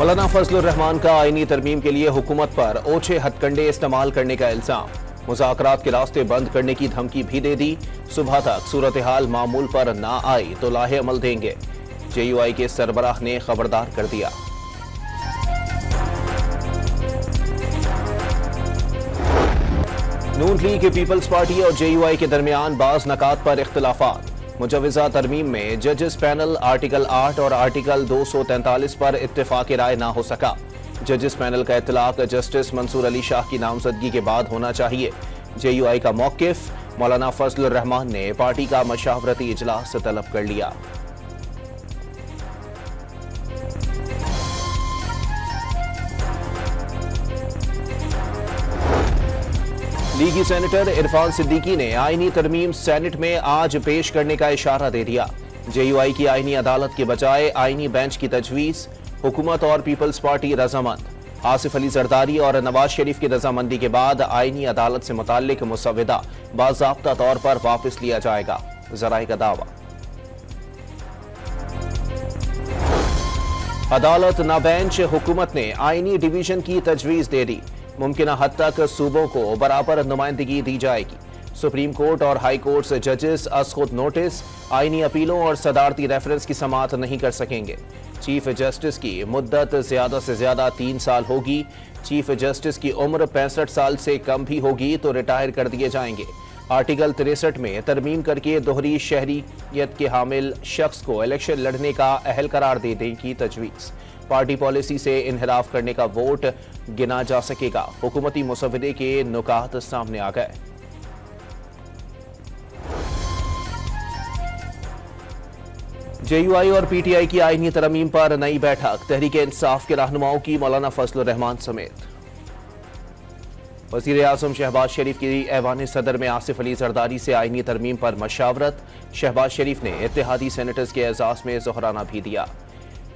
मौलाना फजलुर रहमान का आईनी तरमीम के लिए हुकूमत पर ओछे हथकंडे इस्तेमाल करने का इल्जाम। मुज़ाकरात के रास्ते बंद करने की धमकी भी दे दी। सुबह तक सूरत हाल मामूल पर ना आई तो लाहे अमल देंगे। JUI के सरबराह ने खबरदार कर दिया। नून लीग, पीपल्स पार्टी और JUI के दरमियान बाज नकात पर इख्तिलाफात। मुजवजा तरमीम में जजेस पैनल आर्टिकल 8 और आर्टिकल 243 पर इत्तेफाक राय ना हो सका। जजेस पैनल का इतलाक जस्टिस मंसूर अली शाह की नामजदगी के बाद होना चाहिए। JUI का मौकिफ, मौलाना फजलुर रहमान ने पार्टी का मशावरती इजलास तलब कर लिया। लीगी सेनेटर इरफान सिद्दीकी ने आईनी तरमीम सेनेट में आज पेश करने का इशारा दे दिया। JUI की आईनी अदालत के बजाय आईनी बेंच की तजवीज। हुकूमत और पीपल्स पार्टी रजामंद। आसिफ अली जरदारी और नवाज शरीफ की रजामंदी के बाद आईनी अदालत से मुताल्लिक मुसव्विदा बाज़ाब्ता तौर पर वापस लिया जाएगा, ज़राए का दावा। अदालत ना बेंच, हुकूमत ने आईनी डिवीजन की तजवीज दे दी। मुमकिना हद तक सूबों को बराबर नुमाइंदगी दी जाएगी। सुप्रीम कोर्ट और हाई कोर्ट से जजेस खुद नोटिस, आईनी अपीलों और सदारती रेफरेंस की समाअत नहीं कर सकेंगे। चीफ जस्टिस की मुद्दत ज्यादा से ज्यादा 3 साल होगी। चीफ जस्टिस की उम्र 65 साल से कम भी होगी तो रिटायर कर दिए जाएंगे। आर्टिकल 63 में तरमीम करके दोहरी शहरियत के हामिल शख्स को इलेक्शन लड़ने का अहल करार देने की तजवीज़। पार्टी पॉलिसी से इनहराफ करने का वोट गिना जा सकेगा। हुकूमती मुसव्विदे के नुकात सामने आ गए। JUI और PTI की आईनी तरमीम पर नई बैठक। तहरीक इंसाफ के रहनुमाओं की मौलाना फजलुर रहमान समेत। वज़ीर आज़म शहबाज शरीफ की ऐवान सदर में आसिफ अली जरदारी से आईनी तरमीम पर मशावरत। शहबाज शरीफ ने इत्तेहादी सेनेटर्स के एजाज में ज़ोहराना भी दिया।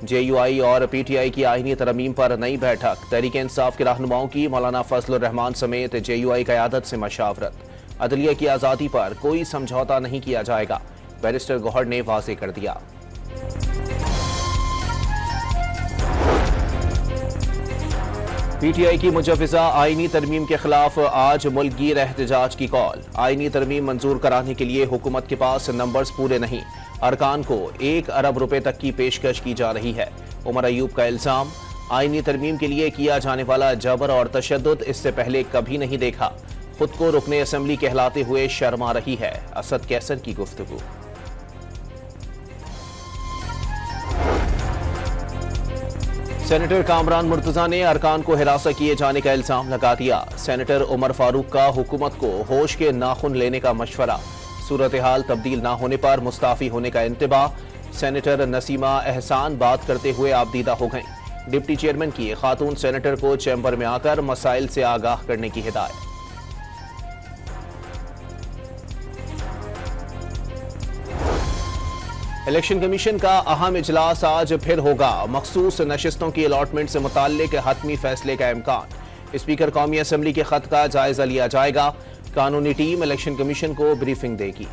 JUI और PTI की आईनी तरमीम पर नई बैठक। तहरीक इंसाफ के रहनुमाओं की मौलाना फजलुर रहमान समेत JUI क़यादत से मशावरत। अदलिया की आज़ादी पर कोई समझौता नहीं किया जाएगा, बैरिस्टर गौहर ने वाज़ेह कर दिया। PTI की मुजवजा आईनी तरमीम के खिलाफ आज मुल्कगीर एहतजाज की कॉल। आईनी तरमीम मंजूर कराने के लिए हुकूमत के पास नंबर्स पूरे नहीं। अरकान को 1 अरब रुपए तक की पेशकश की जा रही है। उमर अयूब का इल्जाम, आईनी तरमीम के लिए किया जाने वाला जबर और तशद्दुद इससे पहले कभी नहीं देखा। खुद को रुकने असम्बली कहलाते हुए शर्मा रही है। असद कैसर की गुफ्तगू। सेनेटर कामरान मुर्तजा ने अरकान को हिरासत किए जाने का इल्जाम लगा दिया। सेनेटर उमर फारूक का हुकूमत को होश के नाखून लेने का मशवरा। सूरत हाल तब्दील ना होने पर मुस्ताफी होने का इंतबाह। सेनेटर नसीमा एहसान बात करते हुए आबदीदा हो गईं। डिप्टी चेयरमैन की खातून सेनेटर को चैम्बर में आकर मसाइल से आगाह करने की हिदायत। इलेक्शन कमीशन का अहम इजलास आज फिर होगा। मखसूस नशिस्तों की अलॉटमेंट से मुताल्लिक हतमी फैसले का इम्कान। स्पीकर कौमी असम्बली के खत का जायजा लिया जाएगा। कानूनी टीम इलेक्शन कमीशन को ब्रीफिंग देगी।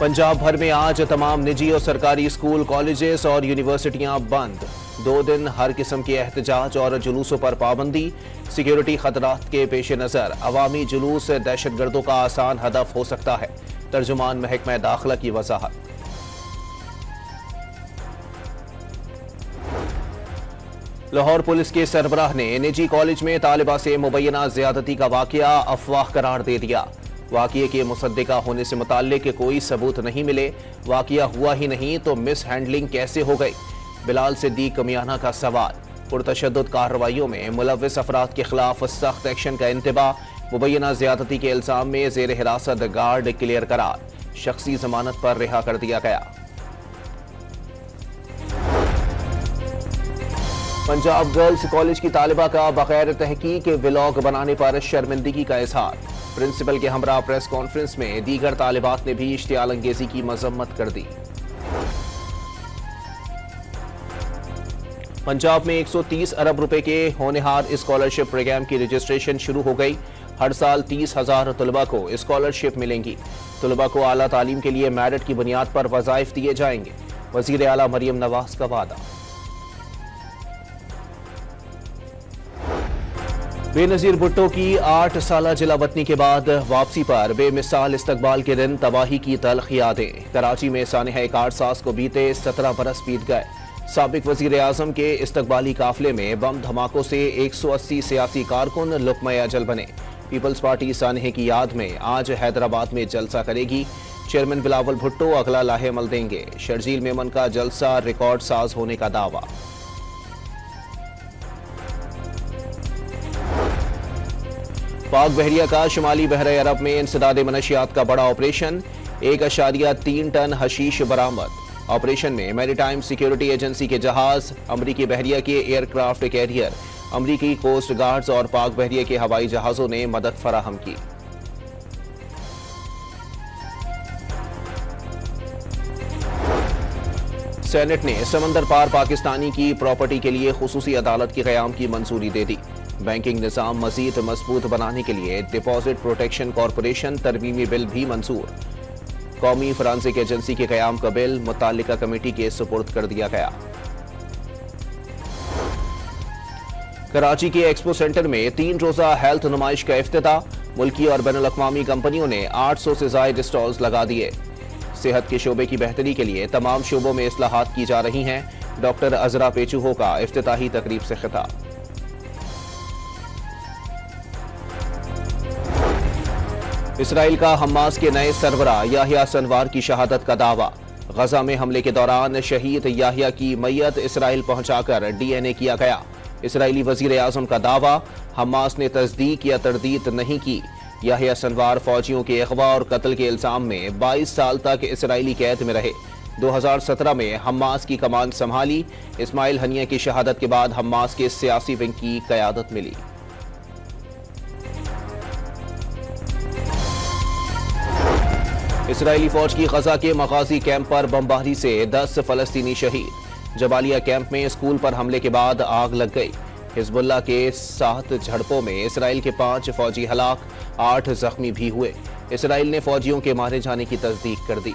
पंजाब भर में आज तमाम निजी और सरकारी स्कूल, कॉलेजेस और यूनिवर्सिटियां बंद। 2 दिन हर किस्म के एहतजाज और जुलूसों पर पाबंदी। सिक्योरिटी खतरात के पेश नजर अवामी जुलूस दहशतगर्दों का आसान हदफ हो सकता है। तर्जुमान महकमा दाखिला की वजाहत। लाहौर पुलिस के सरबराह ने निजी कॉलेज में तालिबा से मुबैना ज्यादती का वाकया अफवाह करार दे दिया। वाकये के मुसद्दिका होने से मुताल्लिक कोई सबूत नहीं मिले। वाकया हुआ ही नहीं तो मिस हैंडलिंग कैसे हो गई? बिलाल सिद्दीक कमियाना का सवाल। पुरतशद्दुद कार्रवाइयों में मुलव्विस अफराद के खिलाफ सख्त एक्शन का इंतबाह। मुबैना ज्यादती के इल्जाम में जेर हिरासत गार्ड क्लियर करार। शख्सी जमानत पर रिहा कर दिया गया। पंजाब गर्ल्स कॉलेज की तालिबा का बगैर तहकीक व्लॉग बनाने पर शर्मिंदगी का इजहार। प्रिंसिपल के हमरा प्रेस कॉन्फ्रेंस में दीगर तालिबात ने भी इश्तियाल अंगेजी की मजम्मत कर दी। पंजाब में 130 अरब रुपए के होनहार स्कॉलरशिप प्रोग्राम की रजिस्ट्रेशन शुरू हो गई। हर साल 30,000 तलबा को स्कॉलरशिप मिलेंगी। तलबा को आला तालीम के लिए मेरिट की बुनियाद पर वज़ाइफ दिए जाएंगे। वजीर आला मरियम नवाज का वादा। बेनजीर भुट्टो की 8 साल जिलावतनी के बाद वापसी पर बेमिसाल इस्तकबाल के दिन तबाही की तल्ख यादें। कराची में सानहा कारसाज को बीते 17 बरस बीत गए। साबिक वजीर आजम के इस्तकबाली काफिले में बम धमाकों से 180 सियासी कारकुन लुक़्मा अजल बने। पीपल्स पार्टी सानहे की याद में आज हैदराबाद में जलसा करेगी। चेयरमैन बिलावल भुट्टो अगला लाहेमल देंगे। शर्जील मेमन का जलसा रिकॉर्ड साज होने का दावा। पाक बहरिया का शुमाली बहरे अरब में इंसदाद मनशियात का बड़ा ऑपरेशन। 1.3 टन हशीश बरामद। ऑपरेशन में मैरीटाइम सिक्योरिटी एजेंसी के जहाज, अमरीकी बहरिया के एयरक्राफ्ट कैरियर, अमरीकी कोस्ट गार्ड्स और पाक बहरिया के हवाई जहाजों ने मदद फराहम की। सेनेट ने समंदर पार पाकिस्तानी की प्रॉपर्टी के लिए खुसूसी अदालत की क़याम की मंजूरी दे दी। बैंकिंग निज़ाम मजीद मजबूत बनाने के लिए डिपॉजिट प्रोटेक्शन कॉरपोरेशन तरमीमी बिल भी मंजूर। कौमी फॉरेंसिक एजेंसी के क़याम का बिल मुताल्लिका कमेटी के सुपुर्द कर दिया गया। कराची के एक्सपो सेंटर में 3 रोज़ा हेल्थ नुमाइश का इफ्तिताह। मुल्की और बैनुल अक़वामी कंपनियों ने 800 से ज़ायद स्टॉल्स लगा दिए। सेहत के शोबे की बेहतरी के लिए तमाम शोबों में इस्लाहात की जा रही हैं। डॉक्टर अजरा पेचूहो का इफ्तिताही तकरीब से खिताब। इसराइल का हमास के नए सरबराह याहिया सनवार की शहादत का दावा। गजा में हमले के दौरान शहीद याहिया की मैयत इसराइल पहुंचाकर DNA किया गया। इसराइली वजीर आजम का दावा, हमास ने तस्दीक या तरदीद नहीं की। याहिया सनवार फौजियों के अगवा और कत्ल के इल्जाम में 22 साल तक इसराइली कैद में रहे। 2017 में हमास की कमान संभाली। इस्माइल हनिया की शहादत के बाद हमास के सियासी विंग की क़यादत मिली। इसराइली फौज की गजा के मगाजी कैंप पर बमबारी से 10 फलस्तीनी शहीद। जबालिया कैंप में स्कूल पर हमले के बाद आग लग गई। हिजबुल्लाह के 7 झड़पों में इसराइल के 5 फौजी हलाक, 8 जख्मी भी हुए। इसराइल ने फौजियों के मारे जाने की तस्दीक कर दी।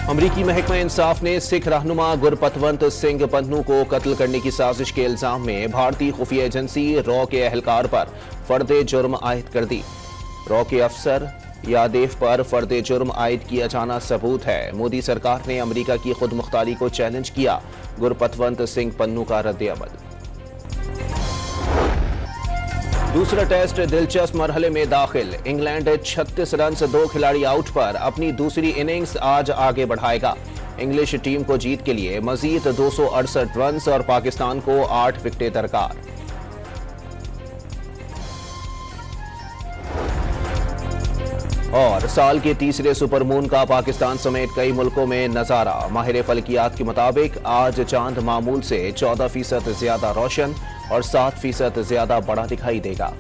अमरीकी महकमा इंसाफ ने सिख रहनुमा गुरपतवंत सिंह पन्नू को कत्ल करने की साजिश के इल्जाम में भारतीय खुफिया एजेंसी रॉ के एहलकार पर फर्द जुर्म आयद कर दी। रॉ के अफसर यादेव पर फर्द जुर्म आयद किया जाना सबूत है। मोदी सरकार ने अमरीका की खुद मुख्तारी को चैलेंज किया। गुरपतवंत सिंह पन्नू का रद्द-ए-अमल। दूसरा टेस्ट दिलचस्प मरहले में दाखिल। इंग्लैंड 36 रन से 2 खिलाड़ी आउट पर अपनी दूसरी इनिंग्स आज आगे बढ़ाएगा। इंग्लिश टीम को जीत के लिए मजीद 268 रन और पाकिस्तान को 8 विकेटें दरकार। और साल के तीसरे सुपरमून का पाकिस्तान समेत कई मुल्कों में नजारा। माहिर फल्कियात के मुताबिक आज चांद मामूल से 14% ज्यादा रोशन और 7% ज्यादा बड़ा दिखाई देगा।